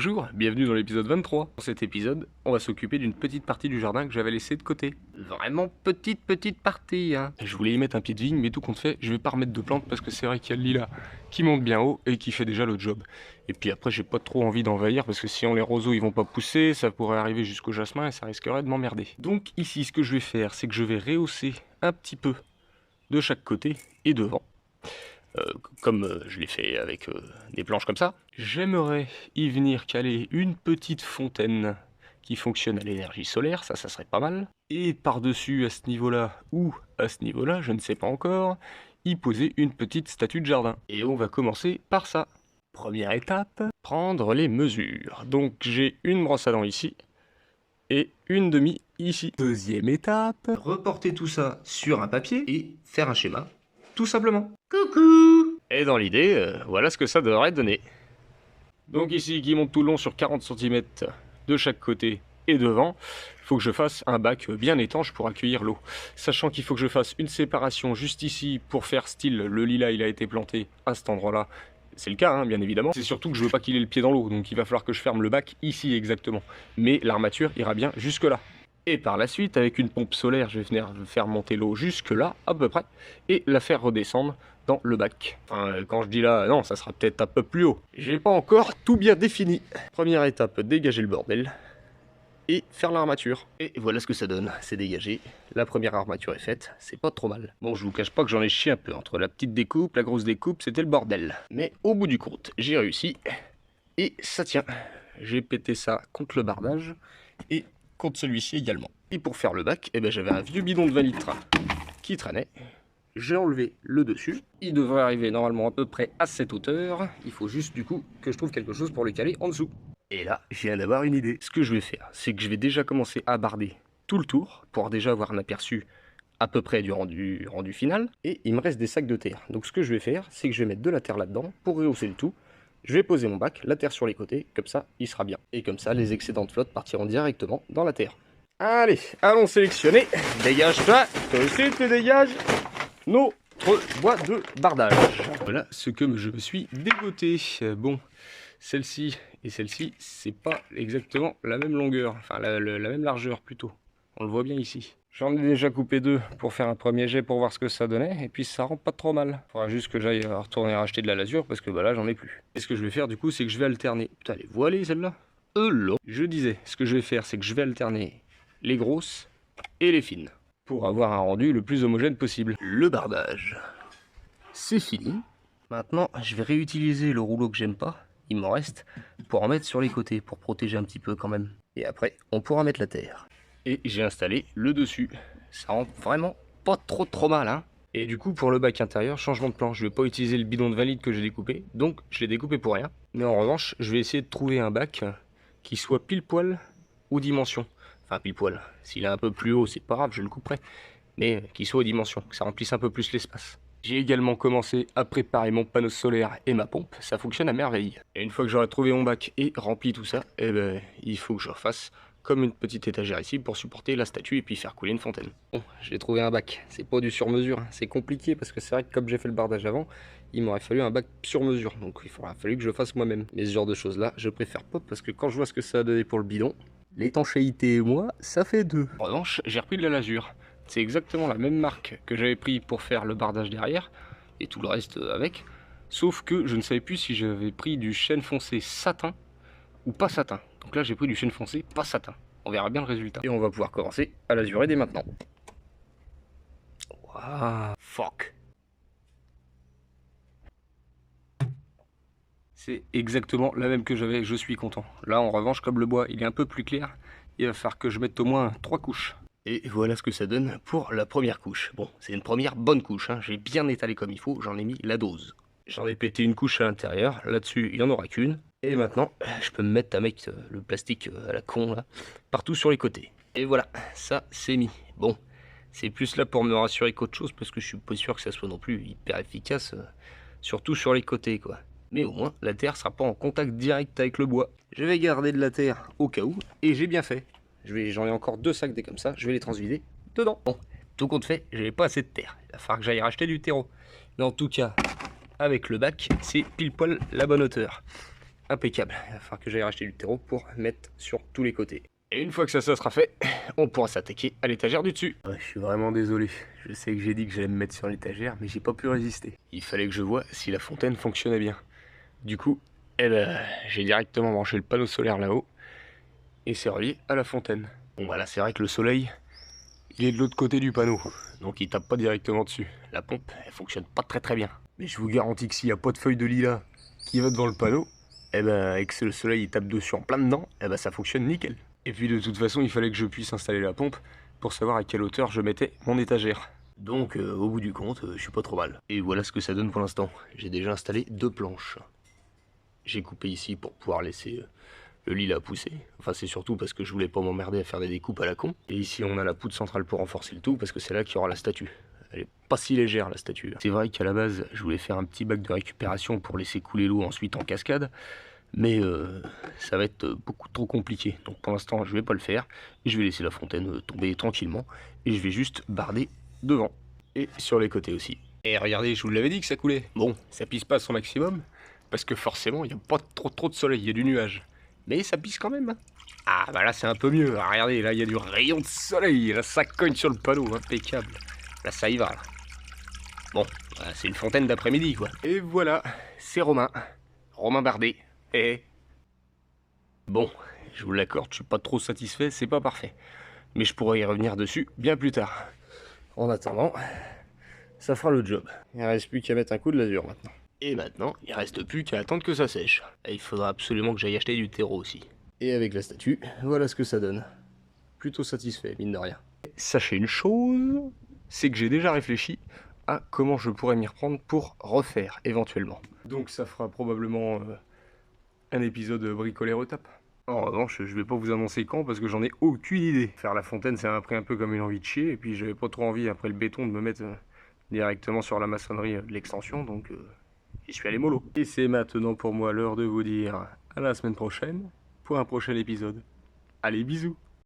Bonjour, bienvenue dans l'épisode 23. Dans cet épisode, on va s'occuper d'une petite partie du jardin que j'avais laissé de côté. Vraiment petite partie, hein. Je voulais y mettre un pied de vigne, mais tout compte fait, je vais pas remettre de plantes parce que c'est vrai qu'il y a le lilas qui monte bien haut et qui fait déjà le job. Et puis après, j'ai pas trop envie d'envahir parce que si on les roseaux, ils vont pas pousser, ça pourrait arriver jusqu'au jasmin et ça risquerait de m'emmerder. Donc ici, ce que je vais faire, c'est que je vais rehausser un petit peu de chaque côté et devant. Comme je l'ai fait avec des planches comme ça. J'aimerais y venir caler une petite fontaine qui fonctionne à l'énergie solaire, ça serait pas mal. Et par-dessus, à ce niveau-là, ou à ce niveau-là, je ne sais pas encore, y poser une petite statue de jardin. Et on va commencer par ça. Première étape, prendre les mesures. Donc j'ai une brosse à dents ici, et une demi ici. Deuxième étape, reporter tout ça sur un papier et faire un schéma. Tout simplement. Coucou! Et dans l'idée, voilà ce que ça devrait donner. Donc ici, qui monte tout le long sur 40 cm de chaque côté et devant, il faut que je fasse un bac bien étanche pour accueillir l'eau. Sachant qu'il faut que je fasse une séparation juste ici pour faire style le lilas il a été planté à cet endroit-là. C'est le cas, hein, bien évidemment. C'est surtout que je veux pas qu'il ait le pied dans l'eau, donc il va falloir que je ferme le bac ici exactement. Mais l'armature ira bien jusque là. Et par la suite, avec une pompe solaire, je vais venir faire monter l'eau jusque là, à peu près, et la faire redescendre dans le bac. Enfin, quand je dis là, non, ça sera peut-être un peu plus haut. J'ai pas encore tout bien défini. Première étape, dégager le bordel, et faire l'armature. Et voilà ce que ça donne, c'est dégagé. La première armature est faite, c'est pas trop mal. Bon, je vous cache pas que j'en ai chié un peu. Entre la petite découpe, la grosse découpe, c'était le bordel. Mais au bout du compte, j'ai réussi, et ça tient. J'ai pété ça contre le bardage, et contre celui-ci également. Et pour faire le bac, eh ben, j'avais un vieux bidon de 20 litres qui traînait. J'ai enlevé le dessus. Il devrait arriver normalement à peu près à cette hauteur. Il faut juste du coup que je trouve quelque chose pour le caler en dessous. Et là, je viens d'avoir une idée. Ce que je vais faire, c'est que je vais déjà commencer à barder tout le tour pour déjà avoir un aperçu à peu près du rendu final. Et il me reste des sacs de terre. Donc ce que je vais faire, c'est que je vais mettre de la terre là-dedans pour rehausser le tout. Je vais poser mon bac, la terre sur les côtés, comme ça, il sera bien. Et comme ça, les excédents de flotte partiront directement dans la terre. Allez, allons sélectionner. Dégage-toi, toi aussi tu dégages notre bois de bardage. Voilà ce que je me suis dégoté. Bon, celle-ci et celle-ci, c'est pas exactement la même longueur, enfin la même largeur plutôt. On le voit bien ici. J'en ai déjà coupé deux pour faire un premier jet pour voir ce que ça donnait, et puis ça rend pas trop mal. Faudra juste que j'aille retourner racheter de la lasure, parce que bah là j'en ai plus. Et ce que je vais faire du coup, c'est que je vais alterner. Putain, les voilées celle-là. Là. Je disais, ce que je vais faire, c'est que je vais alterner les grosses et les fines, pour avoir un rendu le plus homogène possible. Le bardage, c'est fini. Maintenant, je vais réutiliser le rouleau que j'aime pas, il m'en reste, pour en mettre sur les côtés, pour protéger un petit peu quand même. Et après, on pourra mettre la terre. Et j'ai installé le dessus. Ça rend vraiment pas trop mal, hein. Et du coup, pour le bac intérieur, changement de plan. Je vais pas utiliser le bidon de 20 litres que j'ai découpé, donc je l'ai découpé pour rien. Mais en revanche, je vais essayer de trouver un bac qui soit pile poil aux dimensions. Enfin, pile poil. S'il est un peu plus haut, c'est pas grave, je le couperai. Mais qu'il soit aux dimensions, que ça remplisse un peu plus l'espace. J'ai également commencé à préparer mon panneau solaire et ma pompe. Ça fonctionne à merveille. Et une fois que j'aurai trouvé mon bac et rempli tout ça, eh ben, il faut que je refasse comme une petite étagère ici pour supporter la statue et puis faire couler une fontaine. Bon, j'ai trouvé un bac. C'est pas du sur-mesure, c'est compliqué parce que c'est vrai que comme j'ai fait le bardage avant, il m'aurait fallu un bac sur mesure. Donc il faudra fallu que je le fasse moi-même. Mais ce genre de choses là, je préfère pas parce que quand je vois ce que ça a donné pour le bidon, l'étanchéité et moi, ça fait deux. En revanche, j'ai repris de la lasure. C'est exactement la même marque que j'avais pris pour faire le bardage derrière et tout le reste avec. Sauf que je ne savais plus si j'avais pris du chêne foncé satin ou pas satin. Donc là j'ai pris du chêne foncé pas satin. On verra bien le résultat. Et on va pouvoir commencer à lasurer dès maintenant. Waouh, fuck. C'est exactement la même que j'avais, je suis content. Là en revanche, comme le bois il est un peu plus clair, il va falloir que je mette au moins 3 couches. Et voilà ce que ça donne pour la première couche. Bon, c'est une première bonne couche, hein. J'ai bien étalé comme il faut, j'en ai mis la dose. J'en ai pété une couche à l'intérieur, là-dessus il n'y en aura qu'une. Et maintenant, je peux me mettre à mettre le plastique à la con, là, partout sur les côtés. Et voilà, ça c'est mis. Bon, c'est plus là pour me rassurer qu'autre chose, parce que je suis pas sûr que ça soit non plus hyper efficace, surtout sur les côtés, quoi. Mais au moins, la terre sera pas en contact direct avec le bois. Je vais garder de la terre au cas où, et j'ai bien fait. J'en ai encore 2 sacs des comme ça, je vais les transvider dedans. Bon, tout compte fait, j'avais pas assez de terre. Il va falloir que j'aille racheter du terreau. Mais en tout cas, avec le bac, c'est pile poil la bonne hauteur. Impeccable. Il va falloir que j'aille racheter du terreau pour mettre sur tous les côtés. Et une fois que ça sera fait, on pourra s'attaquer à l'étagère du dessus. Ouais, je suis vraiment désolé. Je sais que j'ai dit que j'allais me mettre sur l'étagère, mais j'ai pas pu résister. Il fallait que je voie si la fontaine fonctionnait bien. Du coup, j'ai directement branché le panneau solaire là-haut. Et c'est relié à la fontaine. Bon voilà, c'est vrai que le soleil, il est de l'autre côté du panneau. Donc il tape pas directement dessus. La pompe, elle fonctionne pas très bien. Mais je vous garantis que s'il n'y a pas de feuille de lilas qui va devant le panneau, et que le soleil il tape dessus en plein dedans, ça fonctionne nickel. Et puis de toute façon, il fallait que je puisse installer la pompe pour savoir à quelle hauteur je mettais mon étagère. Donc au bout du compte, je suis pas trop mal. Et voilà ce que ça donne pour l'instant. J'ai déjà installé 2 planches. J'ai coupé ici pour pouvoir laisser le lilas pousser. Enfin c'est surtout parce que je voulais pas m'emmerder à faire des découpes à la con. Et ici on a la poutre centrale pour renforcer le tout parce que c'est là qu'il y aura la statue. Elle est pas si légère la statue. C'est vrai qu'à la base je voulais faire un petit bac de récupération pour laisser couler l'eau ensuite en cascade. Mais ça va être beaucoup trop compliqué. Donc pour l'instant je vais pas le faire. Et je vais laisser la fontaine tomber tranquillement. Et je vais juste barder devant. Et sur les côtés aussi. Et regardez, je vous l'avais dit que ça coulait. Bon, ça pisse pas à son maximum. Parce que forcément il n'y a pas trop de soleil, il y a du nuage. Mais ça pisse quand même. Ah bah là c'est un peu mieux. Ah, regardez, là il y a du rayon de soleil. Là ça cogne sur le panneau, impeccable. Là ça y va là. Bon, c'est une fontaine d'après-midi quoi. Et voilà, c'est Romain. Romain Bardet. Et bon, je vous l'accorde, je suis pas trop satisfait, c'est pas parfait. Mais je pourrais y revenir dessus bien plus tard. En attendant, ça fera le job. Il ne reste plus qu'à mettre un coup de lasure maintenant. Et maintenant, il reste plus qu'à attendre que ça sèche. Et il faudra absolument que j'aille acheter du terreau aussi. Et avec la statue, voilà ce que ça donne. Plutôt satisfait, mine de rien. Sachez une chose, c'est que j'ai déjà réfléchi à comment je pourrais m'y reprendre pour refaire éventuellement. Donc ça fera probablement un épisode bricolé retape. En revanche, je vais pas vous annoncer quand parce que j'en ai aucune idée. Faire la fontaine, ça m'a pris un peu comme une envie de chier. Et puis j'avais pas trop envie après le béton de me mettre directement sur la maçonnerie de l'extension. Donc j'y suis allé mollo. Et c'est maintenant pour moi l'heure de vous dire à la semaine prochaine pour un prochain épisode. Allez, bisous!